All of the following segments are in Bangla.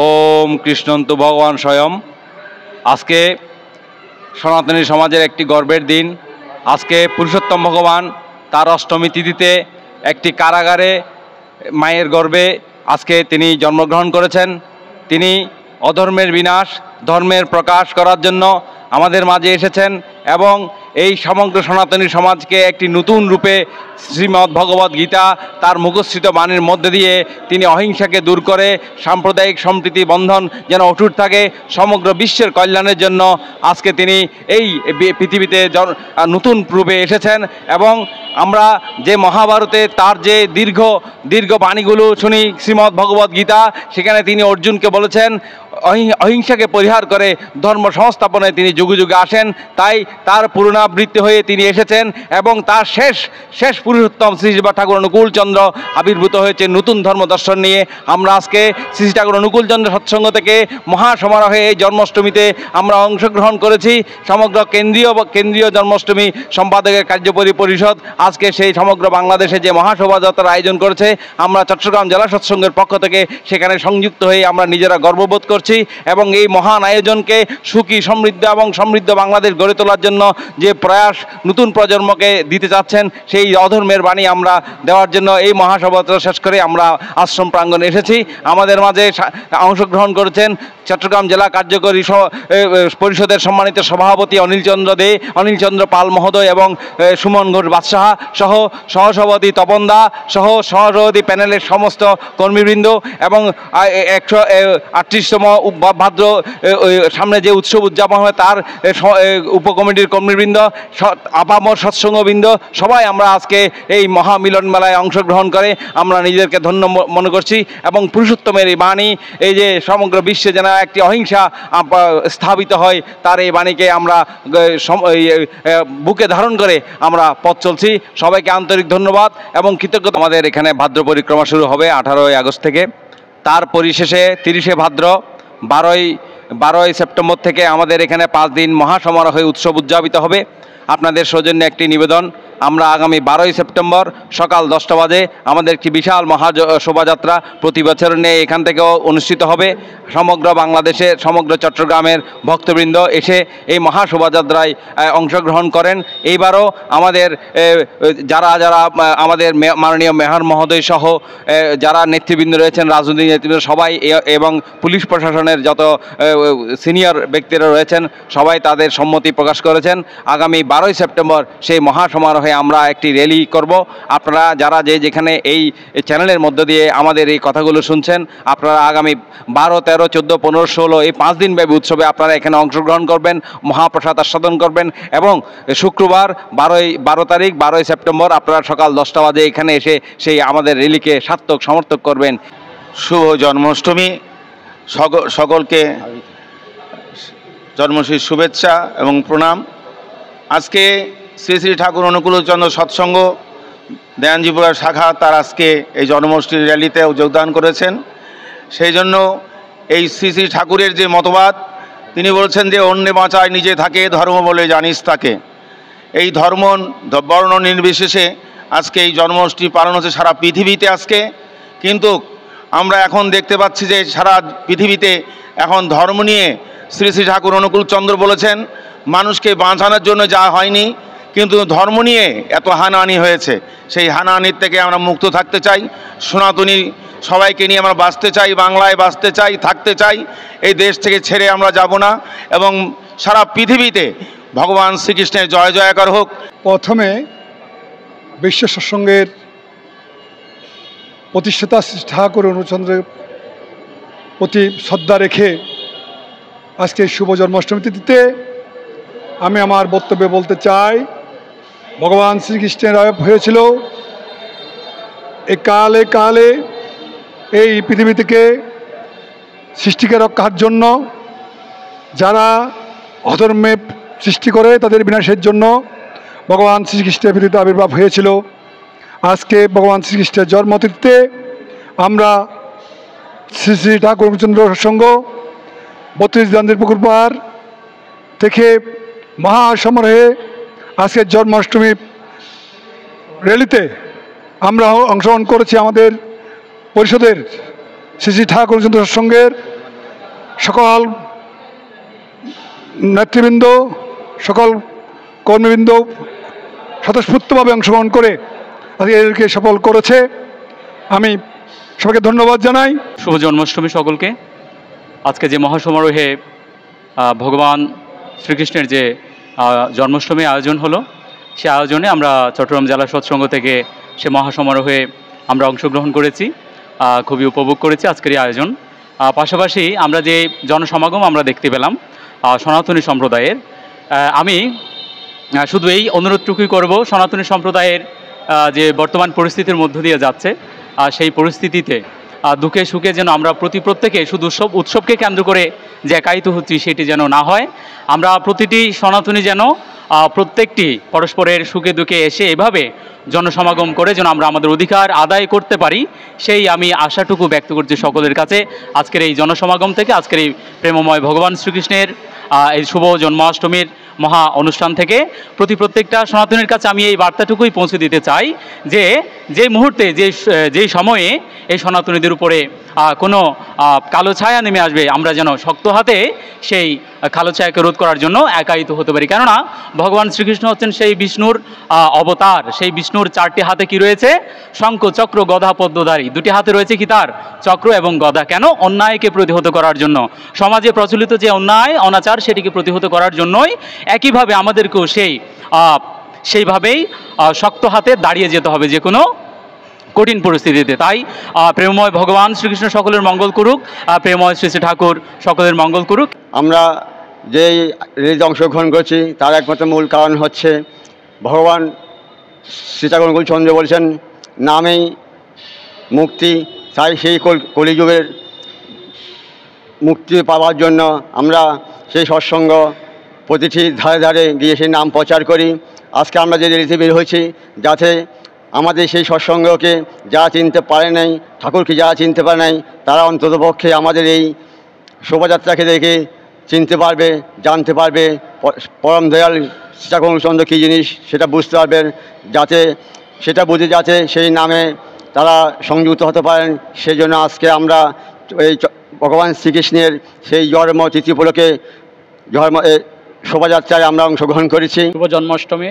ওম কৃষ্ণন্তু ভগবান স্বয়ং। আজকে সনাতনী সমাজের একটি গর্বের দিন। আজকে পুরুষোত্তম ভগবান তার অষ্টমী তিথিতে একটি কারাগারে মায়ের গর্ভে আজকে তিনি জন্মগ্রহণ করেছেন। তিনি অধর্মের বিনাশ, ধর্মের প্রকাশ করার জন্য আমাদের মাঝে এসেছেন এবং এই সমগ্র সনাতনী সমাজকে একটি নতুন রূপে শ্রীমদ্ ভগবদ গীতা তার মুখস্থিত বাণীর মধ্যে দিয়ে তিনি অহিংসাকে দূর করে সাম্প্রদায়িক সম্প্রীতি বন্ধন যেন অটুট থাকে, সমগ্র বিশ্বের কল্যাণের জন্য আজকে তিনি এই পৃথিবীতে নতুন রূপে এসেছেন। এবং আমরা যে মহাভারতে তার যে দীর্ঘ বাণীগুলো শুনি শ্রীমদ্ ভগবদ গীতা, সেখানে তিনি অর্জুনকে বলেছেন অহিংসাকে পরিহার করে ধর্ম সংস্থাপনে তিনি যুগে যুগে আসেন। তাই তার পুনরাবৃত্তি হয়ে তিনি এসেছেন এবং তার শেষ পুরুষোত্তম শ্রী শ্রী ঠাকুর অনুকূলচন্দ্র আবির্ভূত হয়েছে নতুন ধর্ম দর্শন নিয়ে। আমরা আজকে শ্রী শ্রী ঠাকুর অনুকূলচন্দ্র সৎসঙ্গ থেকে মহাসমারোহে এই জন্মাষ্টমীতে আমরা অংশগ্রহণ করেছি। সমগ্র কেন্দ্রীয় জন্মাষ্টমী সম্পাদকের কার্যকরী পরিষদ আজকে সেই সমগ্র বাংলাদেশে যে মহাশোভাযাত্রার আয়োজন করেছে, আমরা চট্টগ্রাম জেলা সৎসঙ্গের পক্ষ থেকে সেখানে সংযুক্ত হয়ে আমরা নিজেরা গর্ববোধ করছি এবং এই মহান আয়োজনকে সুখী সমৃদ্ধ এবং সমৃদ্ধ বাংলাদেশ গড়ে তোলার জন্য যে প্রয়াস নতুন প্রজন্মকে দিতে চাচ্ছেন, সেই অধর্মের বাণী আমরা দেওয়ার জন্য এই মহাসভাযাত্রা শেষ করে আমরা আশ্রম প্রাঙ্গণে এসেছি। আমাদের মাঝে অংশগ্রহণ করেছেন চট্টগ্রাম জেলা কার্যকরী পরিষদের সম্মানিত সভাপতি অনিলচন্দ্র পাল মহোদয় এবং সুমন ঘোষ বাদশাহ সহ সহসভাপতি তপন দা সহ সহসভাপতি প্যানেলের সমস্ত কর্মীবৃন্দ এবং 138তম ভাদ্র সামনে যে উৎসব উদযাপন হয় তার উপকমিটির কর্মীবৃন্দ, আপামর সৎসঙ্গবৃন্দ, সবাই আমরা আজকে এই মহামিলন মেলায় অংশগ্রহণ করে আমরা নিজেদেরকে ধন্য মনে করছি। এবং পুরুষোত্তমের এই বাণী, এই যে সমগ্র বিশ্বে যেন একটি অহিংসা স্থাপিত হয়, তার এই বাণীকে আমরা বুকে ধারণ করে আমরা পথ চলছি। সবাইকে আন্তরিক ধন্যবাদ এবং কৃতজ্ঞতা। আমাদের এখানে ভাদ্র পরিক্রমা শুরু হবে 18 আগস্ট থেকে, তার পরিশেষে 30 ভাদ্র 12 সেপ্টেম্বর থেকে আমাদের এখানে 5 দিন মহাসমারোহে উৎসব উদযাপিত হবে। আপনাদের সৌজন্যে একটি নিবেদন, আমরা আগামী 12 সেপ্টেম্বর সকাল 10টা বাজে আমাদের একটি বিশাল শোভাযাত্রা প্রতি বছর নিয়ে এখান থেকেও অনুষ্ঠিত হবে। সমগ্র বাংলাদেশে সমগ্র চট্টগ্রামের ভক্তবৃন্দ এসে এই মহাশোভাযাত্রায় অংশগ্রহণ করেন। এইবারও আমাদের যারা আমাদের মাননীয় মেয়র মহোদয় সহ যারা নেতৃবৃন্দ রয়েছেন, রাজনৈতিক নেতৃবৃন্দ সবাই এবং পুলিশ প্রশাসনের যত সিনিয়র ব্যক্তিরা রয়েছেন সবাই তাদের সম্মতি প্রকাশ করেছেন। আগামী 12 সেপ্টেম্বর সেই মহাসমারোহে আমরা একটি র্যালি করব। আপনারা যারা যেখানে এই চ্যানেলের মধ্য দিয়ে আমাদের এই কথাগুলো শুনছেন, আপনারা আগামী 12, 13, 14, 15, 16 এই 5 দিন ব্যাপী উৎসবে আপনারা এখানে অংশগ্রহণ করবেন, মহাপ্রসাদ আস্বাদন করবেন এবং শুক্রবার 12 তারিখ 12 সেপ্টেম্বর আপনারা সকাল 10টা বাজে এখানে এসে সেই আমাদের র্যালিকে সার্থক সমর্থক করবেন। শুভ জন্মাষ্টমী। সকলকে জন্মাষ্টমীর শুভেচ্ছা এবং প্রণাম। আজকে শ্রী শ্রী ঠাকুর অনুকূলচন্দ্র সৎসঙ্গ দেয়ানজিপুরা শাখা তার আজকে এই জন্মাষ্টমীর র্যালিতেও যোগদান করেছেন। সেই জন্য এই শ্রী শ্রী ঠাকুরের যে মতবাদ, তিনি বলছেন যে অন্যে বাঁচায় নিজে থাকে, ধর্ম বলে জানিস তাকে। এই ধর্ম বর্ণ নির্বিশেষে আজকে এই জন্মাষ্টমী পালন হচ্ছে সারা পৃথিবীতে আজকে। কিন্তু আমরা এখন দেখতে পাচ্ছি যে সারা পৃথিবীতে এখন ধর্ম নিয়ে শ্রী শ্রী ঠাকুর অনুকূলচন্দ্র বলেছেন মানুষকে বাঁচানোর জন্য যা হয়নি, কিন্তু ধর্ম নিয়ে এত হানাহানি হয়েছে। সেই হানাহানির থেকে আমরা মুক্ত থাকতে চাই, সনাতনী সবাইকে নিয়ে আমরা বাঁচতে চাই, বাংলায় বাঁচতে চাই, থাকতে চাই। এই দেশ থেকে ছেড়ে আমরা যাব না এবং সারা পৃথিবীতে ভগবান শ্রীকৃষ্ণের জয় জয়কার হোক। প্রথমে বিশ্ব সৎসঙ্গের প্রতিষ্ঠাতা শ্রী ঠাকুর অনুকূলচন্দ্রের প্রতি শ্রদ্ধা রেখে আজকে শুভ জন্মাষ্টমী তিথিতে আমি আমার বক্তব্যে বলতে চাই, ভগবান শ্রীকৃষ্ণের আবির্ভাব হয়েছিল এই কালে এই পৃথিবী থেকে সৃষ্টিকে রক্ষার জন্য। যারা অধর্মে সৃষ্টি করে তাদের বিনাশের জন্য ভগবান শ্রীকৃষ্ণের পৃথিবীতে আবির্ভাব হয়েছিল। আজকে ভগবান শ্রীকৃষ্ণের জন্মতিথিতে আমরা শ্রী শ্রী ঠাকুর অনুকূলচন্দ্র সৎসঙ্গ 32 গান্ধীর পুকুর পাড় থেকে মহাসমারোহে আজকের জন্মাষ্টমী র্যালিতে আমরা অংশগ্রহণ করেছি। আমাদের পরিষদের শ্রী শ্রী ঠাকুর অনুকূলচন্দ্র সৎসঙ্গের সকল নেতৃবৃন্দ, সকল কর্মীবৃন্দ স্বতঃস্ফূর্তভাবে অংশগ্রহণ করে এদেরকে সফল করেছে। আমি সবাইকে ধন্যবাদ জানাই। শুভ জন্মাষ্টমী সকলকে। আজকে যে মহাসমারোহে ভগবান শ্রীকৃষ্ণের যে জন্মাষ্টমী আয়োজন হলো, সে আয়োজনে আমরা চট্টগ্রাম জেলা সৎসঙ্গ থেকে সে মহাসমারোহে আমরা অংশগ্রহণ করেছি, খুবই উপভোগ করেছি আজকের এই আয়োজন। পাশাপাশি আমরা যে জনসমাগম আমরা দেখতে পেলাম সনাতনী সম্প্রদায়ের, আমি শুধু এই অনুরোধটুকুই করব, সনাতনী সম্প্রদায়ের যে বর্তমান পরিস্থিতির মধ্য দিয়ে যাচ্ছে, সেই পরিস্থিতিতে দুঃখে সুখে যেন আমরা প্রত্যেকে শুধু উৎসবকে কেন্দ্র করে যে একায়িত হচ্ছি সেটি যেন না হয়। আমরা প্রতিটি সনাতনী যেন প্রত্যেকটি পরস্পরের সুখে দুঃখে এসে এভাবে জনসমাগম করে যেন আমরা আমাদের অধিকার আদায় করতে পারি, সেই আমি আশাটুকু ব্যক্ত করছি সকলের কাছে। আজকের এই জনসমাগম থেকে, আজকের এই প্রেমময় ভগবান শ্রীকৃষ্ণের এই শুভ জন্মাষ্টমীর মহা অনুষ্ঠান থেকে প্রত্যেকটা সনাতনীর কাছে আমি এই বার্তাটুকুই পৌঁছে দিতে চাই যে মুহূর্তে যেই সময়ে এই সনাতনীদের উপরে কোনো কালো ছায়া নেমে আসবে, আমরা যেন শক্ত হাতে সেই কালো ছায়াকে রোধ করার জন্য একায়িত হতে পারি। কেননা ভগবান শ্রীকৃষ্ণ হচ্ছেন সেই বিষ্ণুর অবতার। সেই বিষ্ণুর চারটি হাতে কি রয়েছে? শঙ্খ, চক্র, গদা, পদ্মধারী। দুটি হাতে রয়েছে কি তার? চক্র এবং গদা। কেন? অন্যায়কে প্রতিহত করার জন্য, সমাজে প্রচলিত যে অন্যায় অনাচার সেটিকে প্রতিহত করার জন্যই একইভাবে আমাদেরকেও সেইভাবেই শক্ত হাতে দাঁড়িয়ে যেতে হবে যে কোনো কঠিন পরিস্থিতিতে। তাই প্রেমময় ভগবান শ্রীকৃষ্ণ সকলের মঙ্গল করুক, প্রেমময় শ্রী শ্রী ঠাকুর সকলের মঙ্গল করুক। আমরা যে রেলিতে অংশগ্রহণ করছি তার একমাত্র মূল কারণ হচ্ছে ভগবান শ্রী ঠাকুর অনুকূলচন্দ্র বলছেন নামেই মুক্তি। তাই সেই কলিযুগের মুক্তি পাওয়ার জন্য আমরা সেই সৎসঙ্গ প্রতিটি ধারে ধারে গিয়ে সেই নাম প্রচার করি। আজকে আমরা যে রেলিতে বের হয়েছি যাতে আমাদের সেই সৎসঙ্গকে যারা চিনতে পারে নাই, ঠাকুরকে যারা চিনতে পারে নাই, তারা অন্ততপক্ষে আমাদের এই শোভাযাত্রাকে দেখে চিনতে পারবে, জানতে পারবে পরম দয়াল শ্রী ঠাকুর অনুকূলচন্দ্র কী জিনিস সেটা বুঝতে পারবেন, যাতে সেটা বুঝে যাতে সেই নামে তারা সংযুক্ত হতে পারেন। সেই জন্য আজকে আমরা এই ভগবান শ্রীকৃষ্ণের সেই জন্মতিথি উপলক্ষে শোভাযাত্রায় আমরা অংশগ্রহণ করেছি। শুভ জন্মাষ্টমী,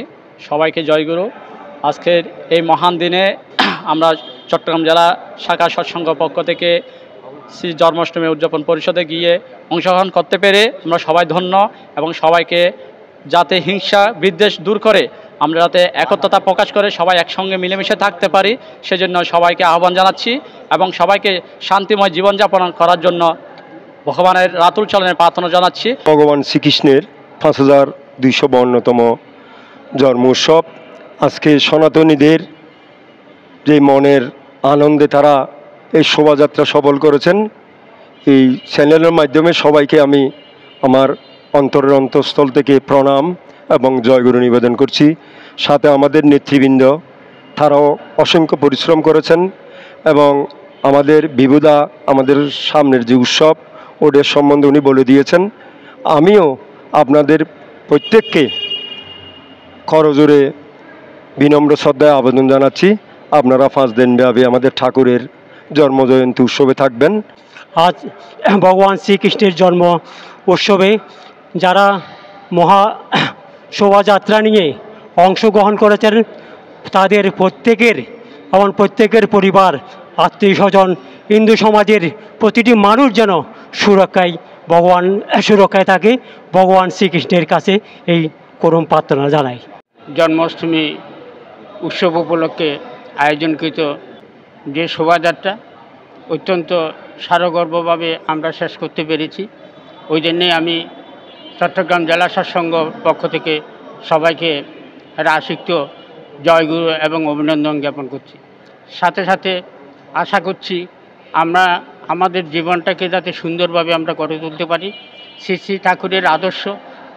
সবাইকে জয়গুরু। আজকের এই মহান দিনে আমরা চট্টগ্রাম জেলা শাখা সৎসঙ্গ পক্ষ থেকে শ্রী জন্মাষ্টমী উদযাপন পরিষদে গিয়ে অংশগ্রহণ করতে পেরে আমরা সবাই ধন্য, এবং সবাইকে যাতে হিংসা বিদ্বেষ দূর করে আমরা যাতে একত্রতা প্রকাশ করে সবাই একসঙ্গে মিলেমিশে থাকতে পারি, সেজন্য সবাইকে আহ্বান জানাচ্ছি এবং সবাইকে শান্তিময় জীবনযাপন করার জন্য ভগবানের রাতুল চরণে প্রার্থনা জানাচ্ছি। ভগবান শ্রীকৃষ্ণের 5252তম জন্ম উৎসব আজকে সনাতনীদের যে মনের আনন্দে তারা এই শোভাযাত্রা সফল করেছেন, এই চ্যানেলের মাধ্যমে সবাইকে আমি আমার অন্তরের অন্তঃস্থল থেকে প্রণাম এবং জয়গুরু নিবেদন করছি। সাথে আমাদের নেতৃবৃন্দ তারাও অসংখ্য পরিশ্রম করেছেন এবং আমাদের বিবুধা আমাদের সামনের যে উৎসব ওদের সম্বন্ধে উনি বলে দিয়েছেন। আমিও আপনাদের প্রত্যেককে করজোরে বিনম্র শ্রদ্ধায় আবেদন জানাচ্ছি, আপনারা 5 দিন ব্যাপী আমাদের ঠাকুরের জন্মজয়ন্তী উৎসবে থাকবেন। আজ ভগবান শ্রীকৃষ্ণের জন্ম উৎসবে যারা মহা শোভাযাত্রা নিয়ে অংশগ্রহণ করেছেন তাদের প্রত্যেকের এবং প্রত্যেকের পরিবার, আত্মীয় স্বজন, হিন্দু সমাজের প্রতিটি মানুষ যেন সুরক্ষায় থাকে, ভগবান শ্রীকৃষ্ণের কাছে এই করুণ প্রার্থনা জানাই। জন্মাষ্টমী উৎসব উপলক্ষে আয়োজনকৃত যে শোভাযাত্রা অত্যন্ত সারগর্ভভাবে আমরা শেষ করতে পেরেছি। ওই জন্যে আমি চট্টগ্রাম জেলা সৎসঙ্গ পক্ষ থেকে সবাইকে রাশিক্ত জয়গুরু এবং অভিনন্দন জ্ঞাপন করছি। সাথে সাথে আশা করছি আমরা আমাদের জীবনটাকে যাতে সুন্দরভাবে আমরা গড়ে তুলতে পারি, শ্রী শ্রী ঠাকুরের আদর্শ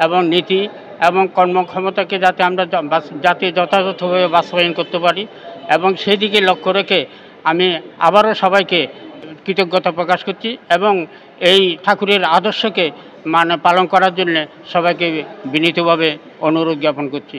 এবং নীতি এবং কর্মক্ষমতাকে যাতে আমরা যথাযথভাবে বাস্তবায়ন করতে পারি, এবং সেই দিকে লক্ষ্য রেখে আমি আবারও সবাইকে কৃতজ্ঞতা প্রকাশ করছি এবং এই ঠাকুরের আদর্শকে পালন করার জন্য সবাইকে বিনীতভাবে অনুরোধ জ্ঞাপন করছি।